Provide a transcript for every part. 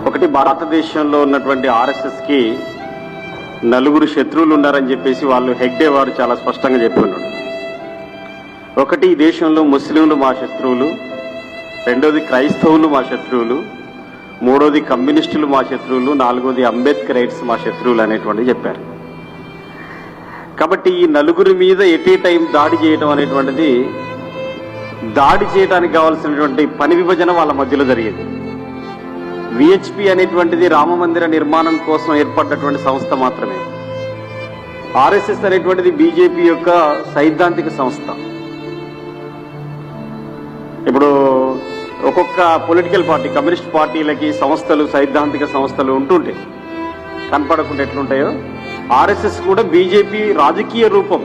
ఒకటి, భారతదేశంలో ఉన్నటువంటి ఆర్ఎస్ఎస్కి నలుగురు శత్రువులు ఉన్నారని చెప్పేసి వాళ్ళు హెగ్డే వారు చాలా స్పష్టంగా చెప్పుకున్నాడు. ఒకటి, ఈ దేశంలో ముస్లింలు మా శత్రువులు, రెండోది క్రైస్తవులు మా శత్రువులు, మూడోది కమ్యూనిస్టులు మా శత్రువులు, నాలుగోది అంబేద్కరైట్స్ మా శత్రువులు అనేటువంటిది చెప్పారు. కాబట్టి ఈ నలుగురి మీద ఎటే టైం దాడి చేయడం అనేటువంటిది, దాడి చేయడానికి కావాల్సినటువంటి పని విభజన వాళ్ళ మధ్యలో జరిగేది. విహెచ్పి అనేటువంటిది రామ మందిర నిర్మాణం కోసం ఏర్పడినటువంటి సంస్థ మాత్రమే. ఆర్ఎస్ఎస్ అనేటువంటిది బీజేపీ యొక్క సైద్ధాంతిక సంస్థ. ఇప్పుడు ఒక్కొక్క పొలిటికల్ పార్టీ, కమ్యూనిస్ట్ పార్టీలకి సంస్థలు, సైద్ధాంతిక సంస్థలు ఉంటుంటాయి, కనపడకుండా ఎట్లుంటాయో ఆర్ఎస్ఎస్ కూడా బీజేపీ రాజకీయ రూపం.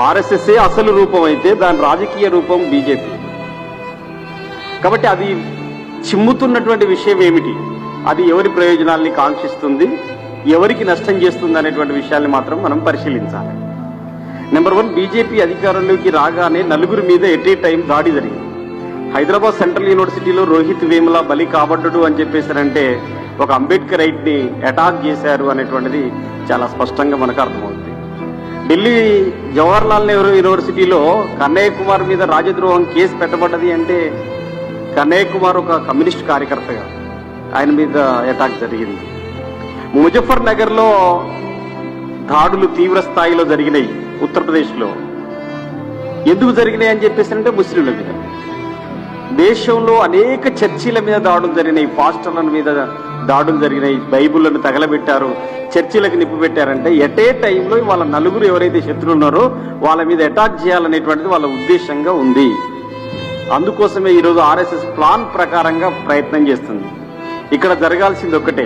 ఆర్ఎస్ఎస్ఏ అసలు రూపం అయితే దాని రాజకీయ రూపం బీజేపీ. కాబట్టి అది చిమ్ముతున్నటువంటి విషయం ఏమిటి, అది ఎవరి ప్రయోజనాల్ని కాంక్షిస్తుంది, ఎవరికి నష్టం చేస్తుంది అనేటువంటి విషయాల్ని మాత్రం మనం పరిశీలించాలి. నెంబర్ 1, బీజేపీ అధికారంలోకి రాగానే నలుగురి మీద ఎట్ ఏ టైం దాడి జరిగింది. హైదరాబాద్ సెంట్రల్ యూనివర్సిటీలో రోహిత్ వేముల బలి కాబడ్డడు అని చెప్పేసారంటే ఒక అంబేద్కరైట్ ని అటాక్ చేశారు అనేటువంటిది చాలా స్పష్టంగా మనకు అర్థమవుతుంది. ఢిల్లీ జవహర్లాల్ నెహ్రూ యూనివర్సిటీలో కన్నయ్య కుమార్ మీద రాజద్రోహం కేసు పెట్టబడ్డది అంటే కన్నయ్య కుమార్ ఒక కమ్యూనిస్ట్ కార్యకర్తగా ఆయన మీద అటాక్ జరిగింది. ముజఫర్ నగర్ లో దాడులు తీవ్ర స్థాయిలో జరిగినాయి ఉత్తరప్రదేశ్లో. ఎందుకు జరిగినాయి అని చెప్పేసి అంటే ముస్లింల మీద. దేశంలో అనేక చర్చిల మీద దాడులు జరిగినాయి, పాస్టర్ల మీద దాడులు జరిగినాయి, బైబుళ్లను తగలబెట్టారు, చర్చిలకు నిప్పు పెట్టారంటే ఎట్ ఏ టైంలో వాళ్ళ నలుగురు ఎవరైతే శత్రువులు ఉన్నారో వాళ్ళ మీద అటాక్ చేయాలనేటువంటిది వాళ్ళ ఉద్దేశంగా ఉంది. అందుకోసమే ఈరోజు ఆర్ఎస్ఎస్ ప్లాన్ ప్రకారంగా ప్రయత్నం చేస్తుంది. ఇక్కడ జరగాల్సింది ఒక్కటే,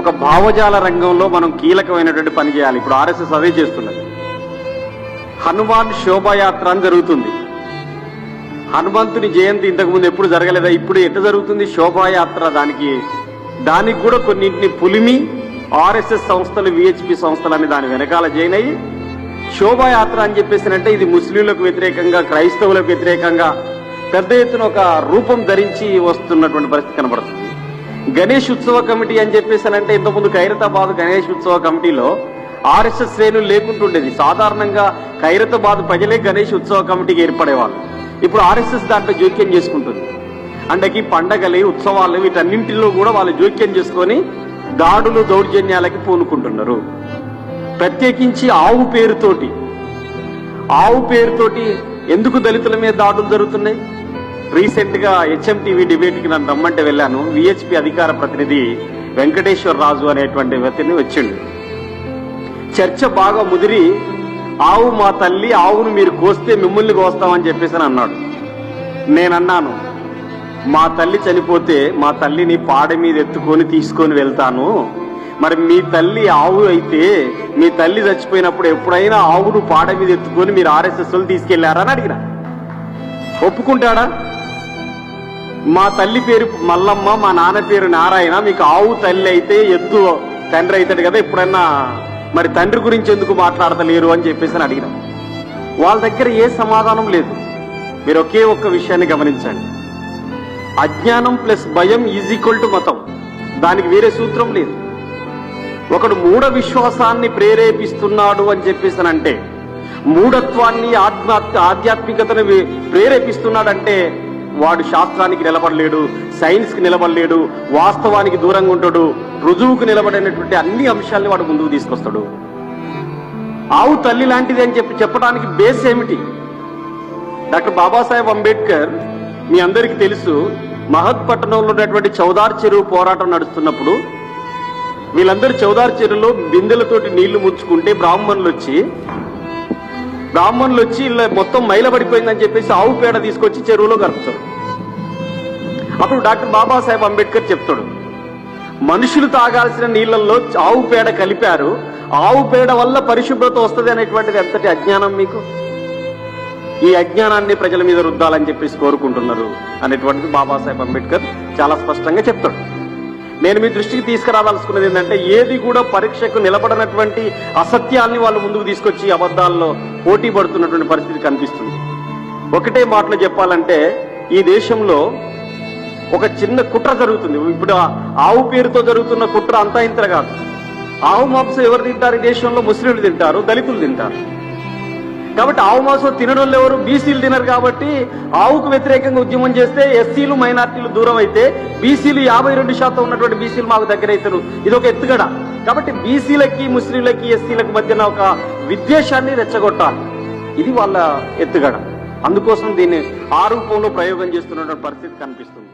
ఒక భావజాల రంగంలో మనం కీలకమైనటువంటి పని చేయాలి. ఇప్పుడు ఆర్ఎస్ఎస్ అదే చేస్తున్నది. హనుమాన్ శోభాయాత్ర అని జరుగుతుంది. హనుమంతుని జయంతి ఇంతకుముందు ఎప్పుడు జరగలేదా? ఇప్పుడు ఎట్లా జరుగుతుంది శోభాయాత్ర? దానికి కూడా కొన్నింటిని పులిమి ఆర్ఎస్ఎస్ సంస్థలు, విహెచ్పి సంస్థలని దాని వెనకాల జాయిన్ అయ్యి శోభాయాత్ర అని చెప్పేసినంటే ఇది ముస్లింలకు వ్యతిరేకంగా, క్రైస్తవులకు వ్యతిరేకంగా పెద్ద ఎత్తున ఒక రూపం ధరించి వస్తున్నటువంటి పరిస్థితి కనబడుతుంది. గణేష్ ఉత్సవ కమిటీ అని చెప్పేసానంటే ఇంతకుముందు ఖైరతాబాద్ గణేష్ ఉత్సవ కమిటీలో ఆర్ఎస్ఎస్ శ్రేణులు లేకుంటుండేది. సాధారణంగా ఖైరతాబాద్ ప్రజలే గణేష్ ఉత్సవ కమిటీకి ఏర్పడేవాళ్ళు. ఇప్పుడు ఆర్ఎస్ఎస్ దాంట్లో జోక్యం చేసుకుంటుంది. అంటే పండగలు, ఉత్సవాలు వీటన్నింటిలో కూడా వాళ్ళు జోక్యం చేసుకొని దాడులు, దౌర్జన్యాలకి పూనుకుంటున్నారు. ప్రత్యేకించి ఆవు పేరుతోటి ఎందుకు దళితుల మీద దాడులు జరుగుతున్నాయి? రీసెంట్ గా HMTV డిబేట్కి నన్ను రమ్మంటే వెళ్ళాను. విహెచ్పి అధికార ప్రతినిధి వెంకటేశ్వర రాజు అనేటువంటి వ్యక్తిని వచ్చిండు. చర్చ బాగా ముదిరి, ఆవు మా తల్లి, ఆవును మీరు కోస్తే మిమ్మల్ని కోస్తామని చెప్పేసి అన్నాడు. నేనన్నాను, మా తల్లి చనిపోతే మా తల్లిని పాడ మీద ఎత్తుకొని తీసుకొని వెళ్తాను. మరి మీ తల్లి ఆవు అయితే మీ తల్లి చచ్చిపోయినప్పుడు ఎప్పుడైనా ఆవును పాడ మీద ఎత్తుకొని మీరు ఆర్ఎస్ఎస్ వాళ్ళు తీసుకెళ్లారా అని అడిగిన. ఒప్పుకుంటాడా? మా తల్లి పేరు మల్లమ్మ, మా నాన్న పేరు నారాయణ, మీకు ఆవు తల్లి అయితే ఎద్దు తండ్రి అవుతాడు కదా, ఎప్పుడైనా మరి తండ్రి గురించి ఎందుకు మాట్లాడతలేరు అని చెప్పేసి అడిగినాం. వాళ్ళ దగ్గర ఏ సమాధానం లేదు. మీరు ఒకే ఒక్క విషయాన్ని గమనించండి, అజ్ఞానం ప్లస్ భయం ఈజ్ ఈక్వల్ టు మతం. దానికి వేరే సూత్రం లేదు. ఒకడు మూఢ విశ్వాసాన్ని ప్రేరేపిస్తున్నాడు అని చెప్పేసానంటే, మూఢత్వాన్ని, ఆధ్యాత్మికతను ప్రేరేపిస్తున్నాడంటే వాడు శాస్త్రానికి నిలబడలేడు, సైన్స్ కి నిలబడలేడు, వాస్తవానికి దూరంగా ఉంటాడు, రుజువుకు నిలబడినటువంటి అన్ని అంశాలని వాడు ముందుకు తీసుకొస్తాడు. ఆవు తల్లి లాంటిది అని చెప్పడానికి బేస్ ఏమిటి? డాక్టర్ బాబాసాహెబ్ అంబేద్కర్, మీ అందరికీ తెలుసు, మహత్పట్నంలో ఉన్నటువంటి చౌదార్ చెరువు పోరాటం నడుస్తున్నప్పుడు వీళ్ళందరూ చౌదార్ చెరువులో బిందెలతోటి నీళ్లు ముంచుకుంటే బ్రాహ్మణులు వచ్చి ఇలా మొత్తం మైలబడిపోయిందని చెప్పేసి ఆవు పేడ తీసుకొచ్చి చెరువులో కలుపుతారు. అప్పుడు డాక్టర్ బాబాసాహెబ్ అంబేద్కర్ చెప్తాడు, మనుషులు తాగాల్సిన నీళ్లలో ఆవు పేడ కలిపారు, ఆవు పేడ వల్ల పరిశుభ్రత వస్తుంది అనేటువంటిది ఎంతటి అజ్ఞానం మీకు? ఈ అజ్ఞానాన్ని ప్రజల మీద రుద్దాలని చెప్పేసి కోరుకుంటున్నారు అనేటువంటిది బాబాసాహెబ్ అంబేద్కర్ చాలా స్పష్టంగా చెప్తాడు. నేను మీ దృష్టికి తీసుకురావాల్సుకున్నది ఏంటంటే, ఏది కూడా పరీక్షకు నిలబడినటువంటి అసత్యాన్ని వాళ్ళు ముందుకు తీసుకొచ్చి అబద్ధాల్లో పోటీ పడుతున్నటువంటి పరిస్థితి కనిపిస్తుంది. ఒకటే మాటలో చెప్పాలంటే, ఈ దేశంలో ఒక చిన్న కుట్ర జరుగుతుంది. ఇప్పుడు ఆవు పేరుతో జరుగుతున్న కుట్ర అంతా ఇంత కాదు. ఆవు మాంసం ఎవరు తింటారు? ఈ దేశంలో ముస్లింలు తింటారు, దళితులు తింటారు. కాబట్టి ఆవు మాంసం తినడం ఎవరు? బీసీలు తినరు. కాబట్టి ఆవుకు వ్యతిరేకంగా ఉద్యమం చేస్తే ఎస్సీలు మైనార్టీలు దూరం అయితే బీసీలు 52% ఉన్నటువంటి బీసీలు మాకు దగ్గర అవుతారు. ఇది ఒక ఎత్తుగడ. కాబట్టి బీసీలకి ముస్లింలకి ఎస్సీలకు మధ్యన ఒక విద్వేషాన్ని రెచ్చగొట్టాలి. ఇది వాళ్ళ ఎత్తుగడ. అందుకోసం దీన్ని ఆ రూపంలో ప్రయోగం చేస్తున్నటువంటి పరిస్థితి కనిపిస్తుంది.